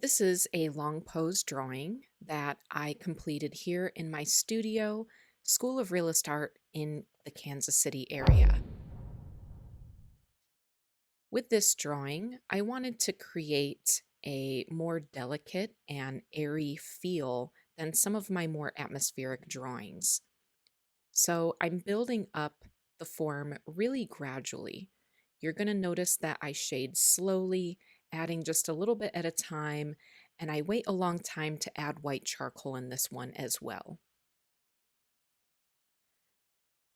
This is a long pose drawing that I completed here in my studio, School of Realist Art in the Kansas City area. With this drawing, I wanted to create a more delicate and airy feel than some of my more atmospheric drawings. So I'm building up the form really gradually. You're going to notice that I shade slowly, adding just a little bit at a time, and I wait a long time to add white charcoal in this one as well.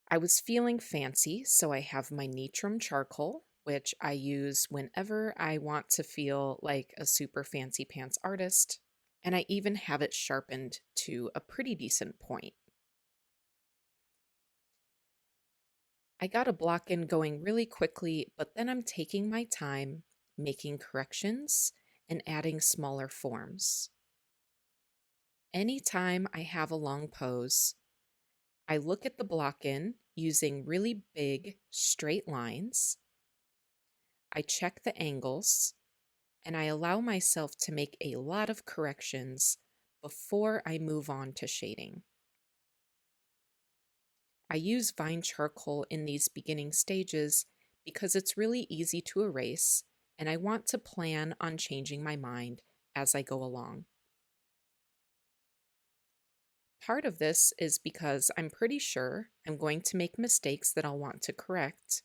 I was feeling fancy, so I have my Nitram charcoal, which I use whenever I want to feel like a super fancy pants artist, and I even have it sharpened to a pretty decent point. I got a block in going really quickly, but then I'm taking my time, making corrections, and adding smaller forms. Anytime I have a long pose, I look at the block in using really big, straight lines. I check the angles, and I allow myself to make a lot of corrections before I move on to shading. I use vine charcoal in these beginning stages because it's really easy to erase, and I want to plan on changing my mind as I go along. Part of this is because I'm pretty sure I'm going to make mistakes that I'll want to correct,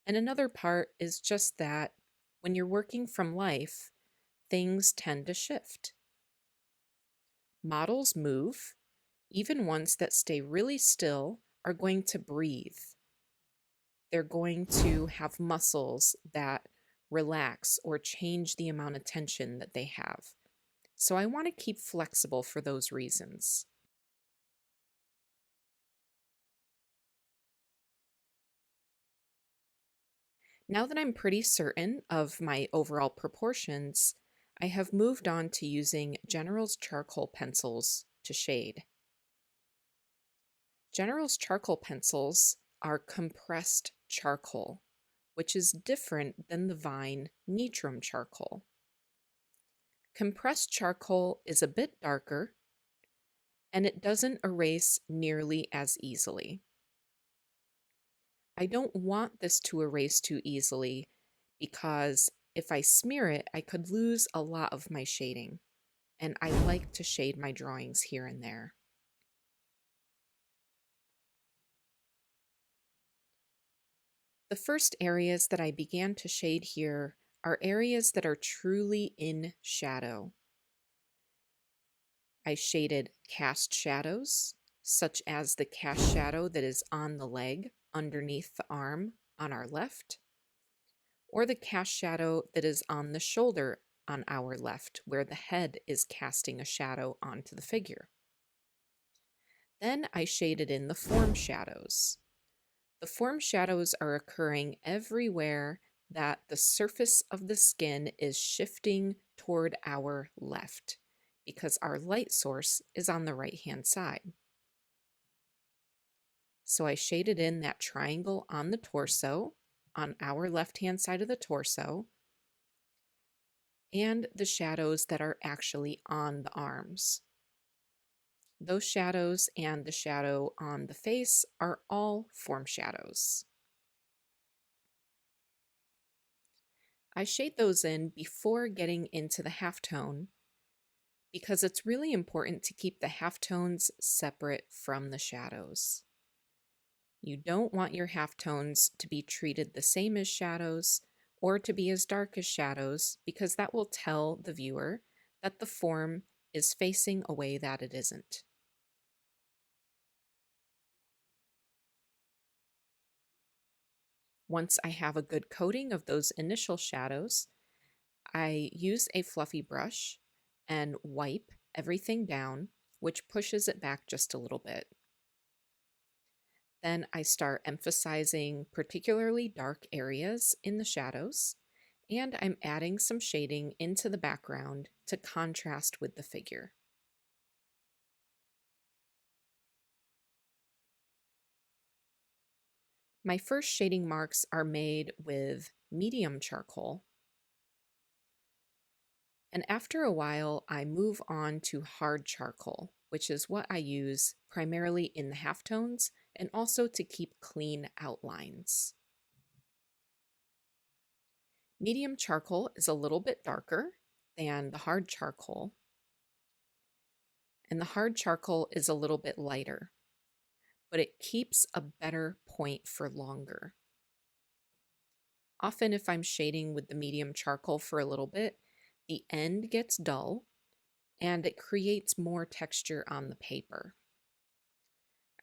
and another part is just that when you're working from life, things tend to shift. Models move, even ones that stay really still are going to breathe. They're going to have muscles that relax or change the amount of tension that they have. So I want to keep flexible for those reasons. Now that I'm pretty certain of my overall proportions, I have moved on to using General's charcoal pencils to shade. General's charcoal pencils are compressed charcoal, which is different than the Vine Nitram charcoal. Compressed charcoal is a bit darker, and it doesn't erase nearly as easily. I don't want this to erase too easily because if I smear it, I could lose a lot of my shading, and I like to shade my drawings here and there. The first areas that I began to shade here are areas that are truly in shadow. I shaded cast shadows, such as the cast shadow that is on the leg underneath the arm on our left, or the cast shadow that is on the shoulder on our left, where the head is casting a shadow onto the figure. Then I shaded in the form shadows. The form shadows are occurring everywhere that the surface of the skin is shifting toward our left, because our light source is on the right-hand side. So I shaded in that triangle on the torso, on our left-hand side of the torso, and the shadows that are actually on the arms. Those shadows and the shadow on the face are all form shadows. I shade those in before getting into the halftone because it's really important to keep the halftones separate from the shadows. You don't want your halftones to be treated the same as shadows or to be as dark as shadows because that will tell the viewer that the form is facing a way that it isn't. Once I have a good coating of those initial shadows, I use a fluffy brush and wipe everything down, which pushes it back just a little bit. Then I start emphasizing particularly dark areas in the shadows, and I'm adding some shading into the background to contrast with the figure. My first shading marks are made with medium charcoal. And after a while, I move on to hard charcoal, which is what I use primarily in the halftones and also to keep clean outlines. Medium charcoal is a little bit darker than the hard charcoal, and the hard charcoal is a little bit lighter, but it keeps a better point for longer. Often, if I'm shading with the medium charcoal for a little bit, the end gets dull and it creates more texture on the paper.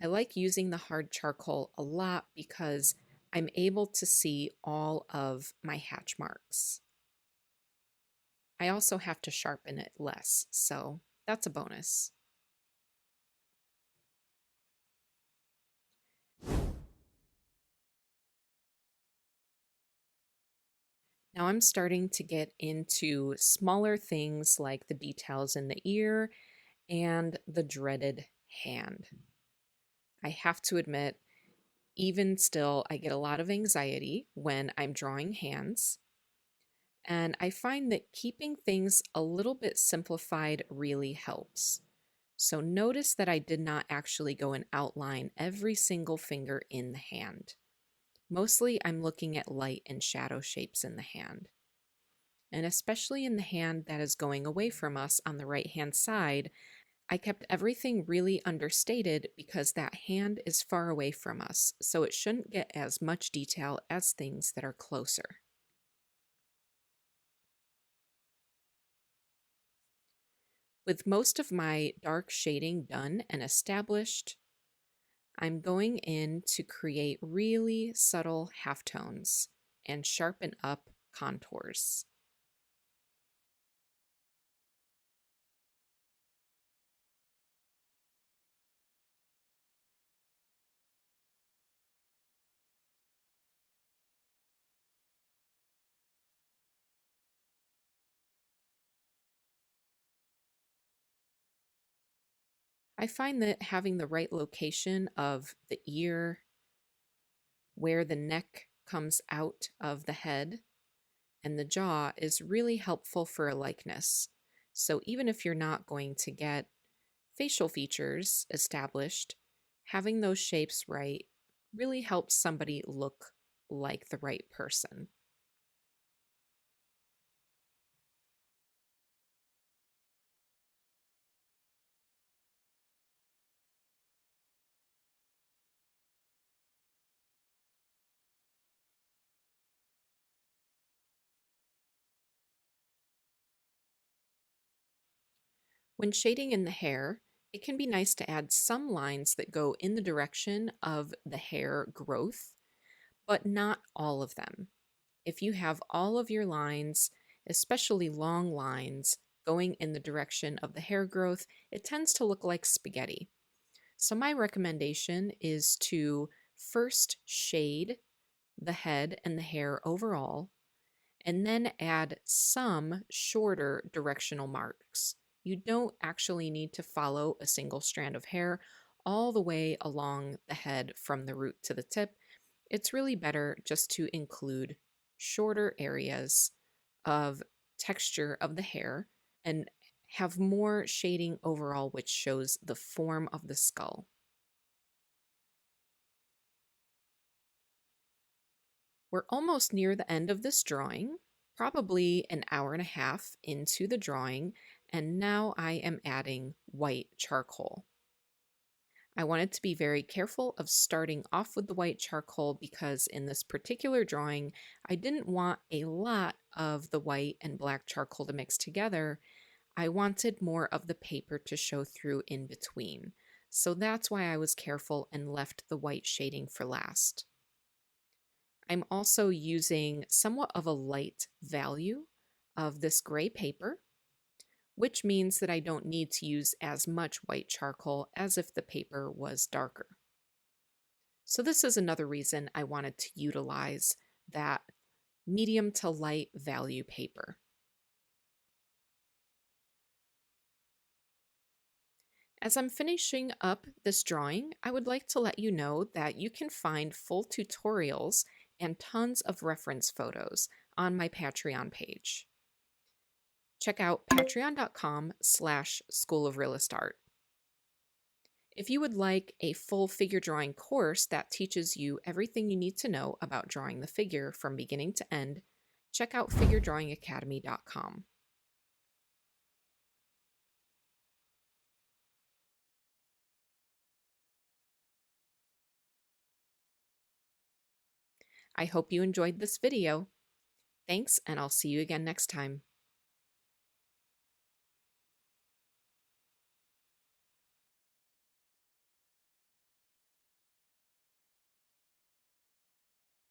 I like using the hard charcoal a lot because I'm able to see all of my hatch marks. I also have to sharpen it less, so that's a bonus. Now I'm starting to get into smaller things like the details in the ear and the dreaded hand. I have to admit, even still, I get a lot of anxiety when I'm drawing hands, and I find that keeping things a little bit simplified really helps. So notice that I did not actually go and outline every single finger in the hand. Mostly I'm looking at light and shadow shapes in the hand. And especially in the hand that is going away from us on the right hand side, I kept everything really understated because that hand is far away from us, so it shouldn't get as much detail as things that are closer. With most of my dark shading done and established, I'm going in to create really subtle halftones and sharpen up contours. I find that having the right location of the ear, where the neck comes out of the head, and the jaw is really helpful for a likeness. So even if you're not going to get facial features established, having those shapes right really helps somebody look like the right person. When shading in the hair, it can be nice to add some lines that go in the direction of the hair growth, but not all of them. If you have all of your lines, especially long lines, going in the direction of the hair growth, it tends to look like spaghetti. So my recommendation is to first shade the head and the hair overall, and then add some shorter directional marks. You don't actually need to follow a single strand of hair all the way along the head from the root to the tip. It's really better just to include shorter areas of texture of the hair and have more shading overall, which shows the form of the skull. We're almost near the end of this drawing, probably an hour and a half into the drawing, and now I am adding white charcoal. I wanted to be very careful of starting off with the white charcoal because in this particular drawing, I didn't want a lot of the white and black charcoal to mix together. I wanted more of the paper to show through in between. So that's why I was careful and left the white shading for last. I'm also using somewhat of a light value of this gray paper, which means that I don't need to use as much white charcoal as if the paper was darker. So this is another reason I wanted to utilize that medium to light value paper. As I'm finishing up this drawing, I would like to let you know that you can find full tutorials and tons of reference photos on my Patreon page. check out patreon.com/School of Realist Art. If you would like a full figure drawing course that teaches you everything you need to know about drawing the figure from beginning to end, check out figuredrawingacademy.com. I hope you enjoyed this video. Thanks, and I'll see you again next time.